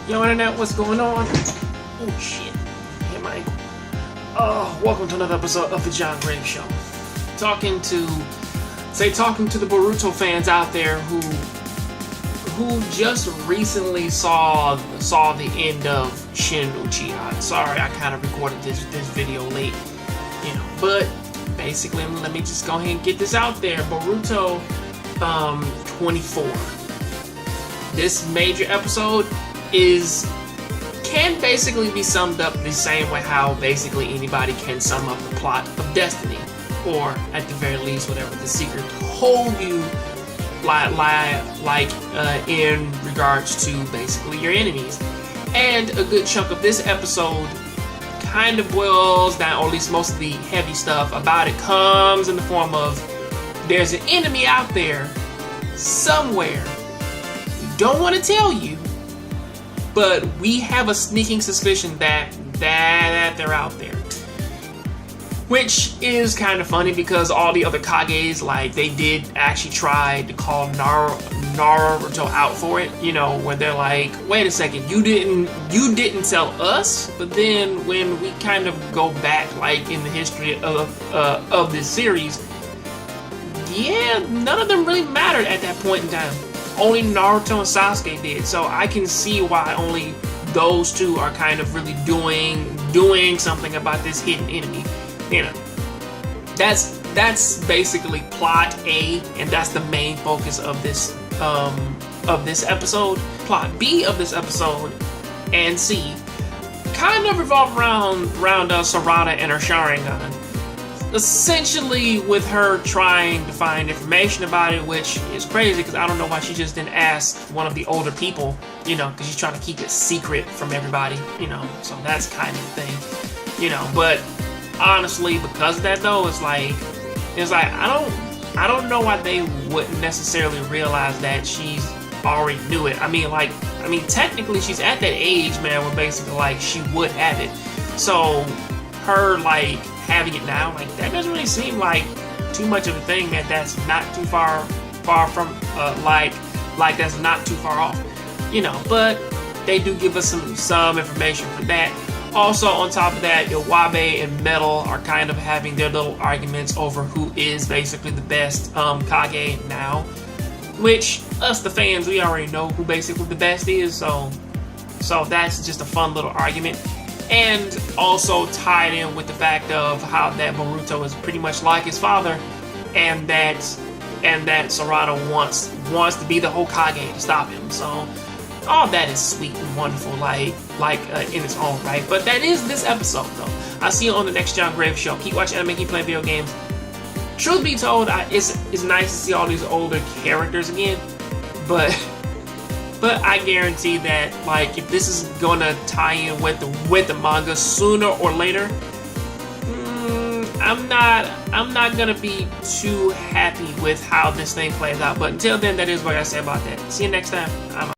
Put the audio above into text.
Yo, internet, what's going on? Oh shit, hit my ankle. Welcome to another episode of the Jongravesshow. Talking to the Boruto fans out there who just recently saw the end of Shin Uchiha. Sorry, I kind of recorded this video late, but basically, let me just go ahead and get this out there. Boruto 24. This major episode can basically be summed up the same way how basically anybody can sum up the plot of Destiny, or at the very least whatever the secret told you, in regards to basically your enemies. And a good chunk of this episode kind of boils down, or at least most of the heavy stuff about it comes in the form of there's an enemy out there somewhere. We don't want to tell you, but we have a sneaking suspicion that they're out there. Which is kind of funny because all the other Kages, they did actually try to call Naruto out for it, where they're like, wait a second, you didn't tell us. But then when we kind of go back, in the history of this series, yeah, none of them really mattered at that point in time. Only Naruto and Sasuke did, so I can see why only those two are kind of really doing something about this hidden enemy. That's basically plot A, and that's the main focus of this episode. Plot B of this episode and C kind of revolve around Sarada and her Sharingan. Essentially, with her trying to find information about it, which is crazy because I don't know why she just didn't ask one of the older people, because she's trying to keep it secret from everybody, so that's kind of the thing, but honestly, because of that though, it's like I don't know why they wouldn't necessarily realize that she's already knew it. I mean, technically she's at that age, man, where basically she would have it. So her having it now, that doesn't really seem like too much of a thing, man. That's not too far from that's not too far off, but they do give us some information for that. Also, on top of that, Iwabe and Metal are kind of having their little arguments over who is basically the best Kage now, which us the fans, we already know who basically the best is, so that's just a fun little argument. And also tied in with the fact of how that Boruto is pretty much like his father, and that Sarada wants to be the Hokage to stop him. So all that is sweet and wonderful, in its own right. But that is this episode, though. I'll see you on the next Jongravesshow. Keep watching anime, keep playing video games. Truth be told, it's nice to see all these older characters again, but I guarantee that if this is gonna tie in with the manga sooner or later, I'm not gonna be too happy with how this thing plays out. But until then, that is what I say about that. See you next time. I'm out.